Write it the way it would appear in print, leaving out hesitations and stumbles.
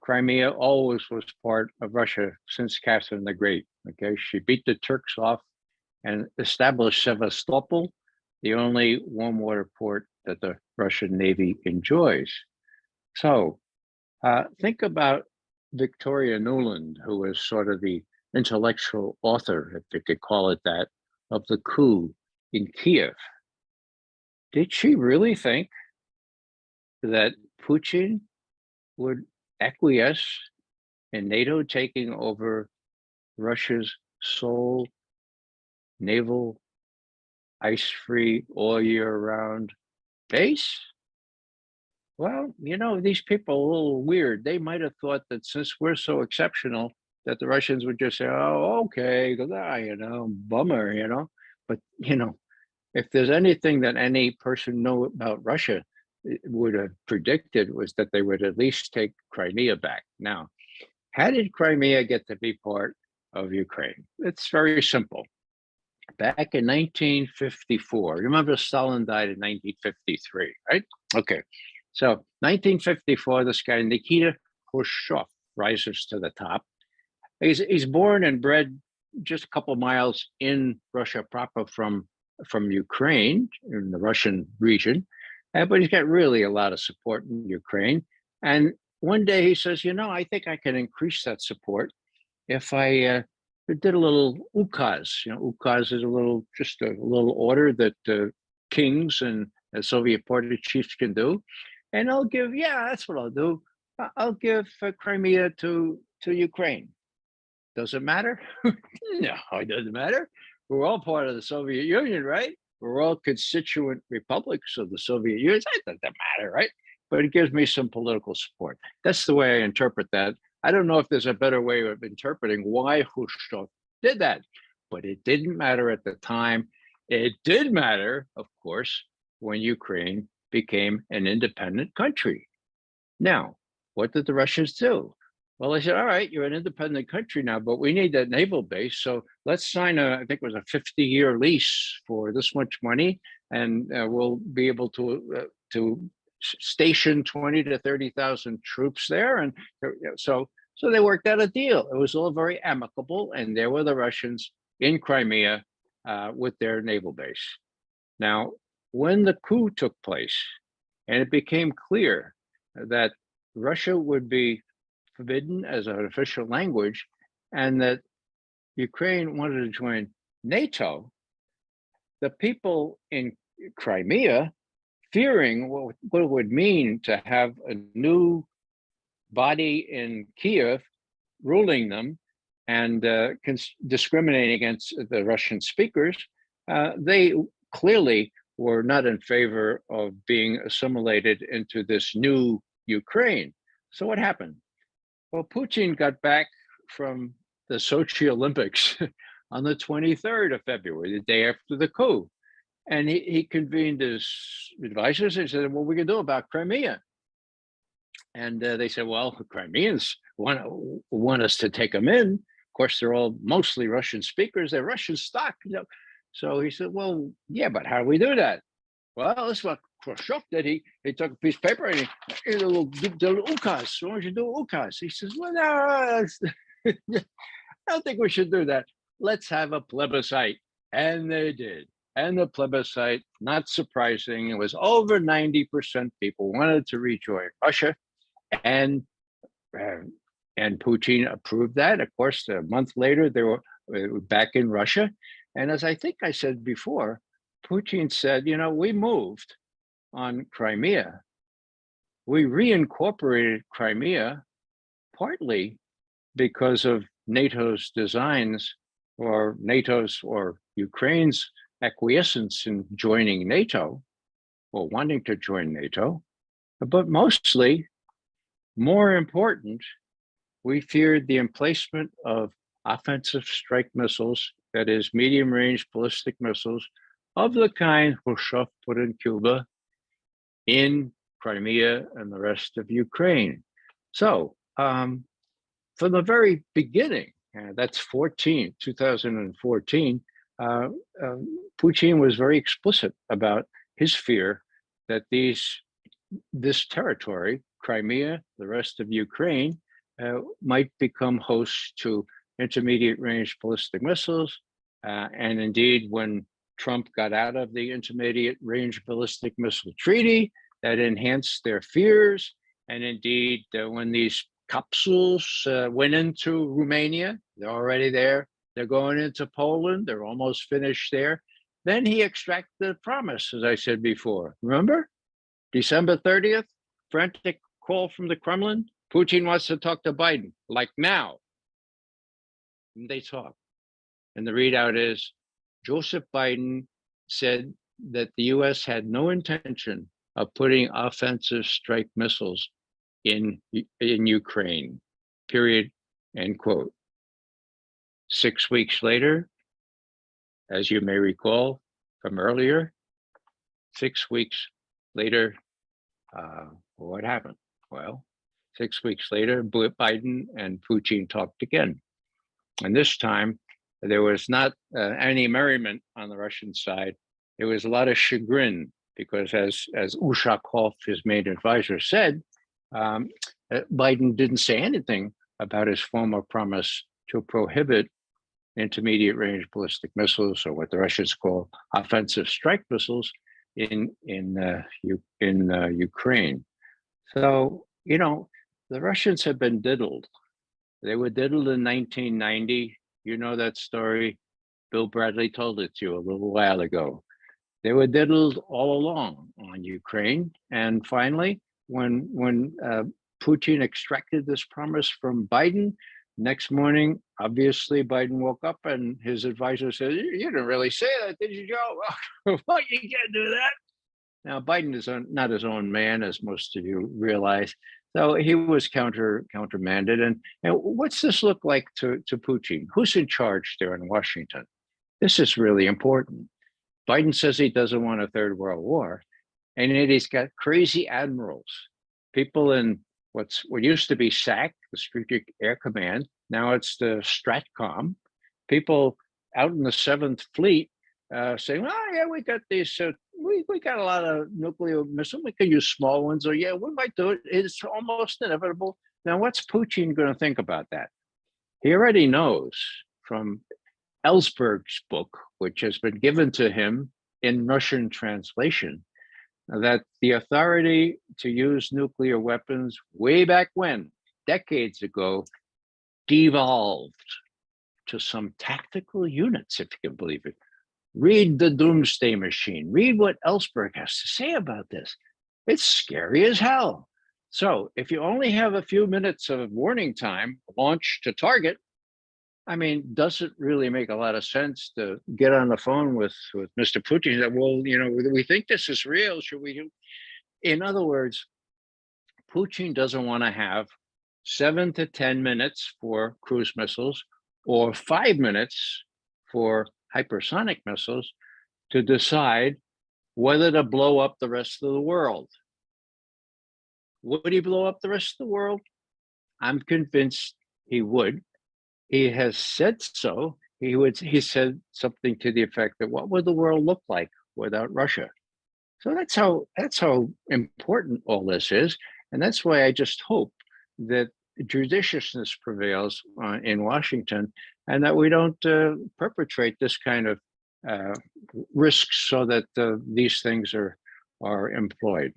Crimea always was part of Russia since Catherine the Great. Okay, she beat the Turks off and established Sevastopol, the only warm water port that the Russian Navy enjoys. So think about Victoria Nuland, who was sort of the intellectual author, if you could call it that, of the coup in Kiev. Did she really think that Putin would acquiesce in NATO taking over Russia's sole naval ice-free all year round base? Well, these people are a little weird. They might have thought that since we're so exceptional, that the Russians would just say, oh, okay, bummer, But, if there's anything that any person know about Russia would have predicted was that they would at least take Crimea back. Now, how did Crimea get to be part of Ukraine? It's very simple. Back in 1954, remember Stalin died in 1953, right? Okay, so 1954, this guy Nikita Khrushchev rises to the top. He's born and bred just a couple miles in Russia proper from Ukraine, in the Russian region, but he's got really a lot of support in Ukraine. And one day he says, I think I can increase that support if I did a little ukaz. Ukaz is just a little order that kings and Soviet party chiefs can do. And I'll give, that's what I'll do. I'll give Crimea to Ukraine. Does it matter? No, it doesn't matter. We're all part of the Soviet Union, right? We're all constituent republics of the Soviet Union. It doesn't matter, right? But it gives me some political support. That's the way I interpret that. I don't know if there's a better way of interpreting why Khrushchev did that, but it didn't matter at the time. It did matter, of course, when Ukraine became an independent country. Now, what did the Russians do? Well, they said, all right, you're an independent country now, but we need that naval base. So let's sign I think it was a 50-year lease for this much money, and we'll be able to station 20 to 30,000 troops there. And so they worked out a deal. It was all very amicable, and there were the Russians in Crimea with their naval base. Now, when the coup took place, and it became clear that Russia would be forbidden as an official language, and that Ukraine wanted to join NATO, the people in Crimea, fearing what it would mean to have a new body in Kiev ruling them and discriminating against the Russian speakers, they clearly were not in favor of being assimilated into this new Ukraine. So what happened? Well, Putin got back from the Sochi Olympics on the 23rd of February, the day after the coup. And he convened his advisors and said, what are we going to do about Crimea? And they said, well, the Crimeans want us to take them in. Of course, they're all mostly Russian speakers. They're Russian stock. So he said, well, yeah, but how do we do that? Well, that's what Khrushchev did. He took a piece of paper and he did a little ukaz. So why don't you do ukaz? He says, well, no, I don't think we should do that. Let's have a plebiscite. And they did. And the plebiscite, not surprising, it was over 90% people wanted to rejoin Russia. And Putin approved that. Of course, a month later, they were back in Russia. And as I think I said before, Putin said, we moved on Crimea. We reincorporated Crimea partly because of NATO's designs or NATO's or Ukraine's acquiescence in joining NATO or wanting to join NATO, but mostly, more important, we feared the emplacement of offensive strike missiles, that is medium-range ballistic missiles, of the kind Khrushchev put in Cuba, in Crimea and the rest of Ukraine. So from the very beginning, that's 2014, Putin was very explicit about his fear that this territory Crimea, the rest of Ukraine, might become host to intermediate range ballistic missiles. And indeed, when Trump got out of the intermediate range ballistic missile treaty, that enhanced their fears. And indeed, when these capsules went into Romania, they're already there. They're going into Poland. They're almost finished there. Then he extracted the promise, as I said before. Remember? December 30th, frantic call from the Kremlin. Putin wants to talk to Biden, like now. And they talk. And the readout is Joseph Biden said that the US had no intention of putting offensive strike missiles in Ukraine, period, end quote. 6 weeks later, as you may recall from earlier, 6 weeks later, what happened? Well, 6 weeks later, Biden and Putin talked again. And this time, there was not any merriment on the Russian side. There was a lot of chagrin because, as Ushakov, his main advisor, said, Biden didn't say anything about his former promise to prohibit intermediate range ballistic missiles, or what the Russians call offensive strike missiles, in Ukraine. So, you know, the Russians have been diddled. They were diddled in 1990. You know that story. Bill Bradley told it to you a little while ago. They were diddled all along on Ukraine. And finally, when Putin extracted this promise from Biden, next morning, obviously, Biden woke up and his advisor said, you didn't really say that, did you, Joe? Well, you can't do that. Now, Biden is not his own man, as most of you realize. So he was countermanded. And what's this look like to Putin? Who's in charge there in Washington? This is really important. Biden says he doesn't want a third world war. And yet he's got crazy admirals, people in what used to be SAC, the Strategic Air Command. Now it's the STRATCOM. People out in the 7th Fleet saying, oh, yeah, we got these, we got a lot of nuclear missiles. We can use small ones, or yeah, we might do it. It's almost inevitable. Now, what's Putin going to think about that? He already knows from Ellsberg's book, which has been given to him in Russian translation, that the authority to use nuclear weapons way back when, decades ago, devolved to some tactical units, if you can believe it. Read the Doomsday Machine. Read what Ellsberg has to say about this. It's scary as hell. So if you only have a few minutes of warning time, launch to target, I mean, does it really make a lot of sense to get on the phone with Mr. Putin and say, well, you know, we think this is real. Should we do? In other words, Putin doesn't want to have 7 to 10 minutes for cruise missiles or 5 minutes for hypersonic missiles to decide whether to blow up the rest of the world. Would he blow up the rest of the world? I'm convinced he would. He has said so. He said something to the effect that what would the world look like without Russia? So that's how important all this is. And that's why I just hope that judiciousness prevails in Washington, and that we don't perpetrate this kind of risks so that these things are employed.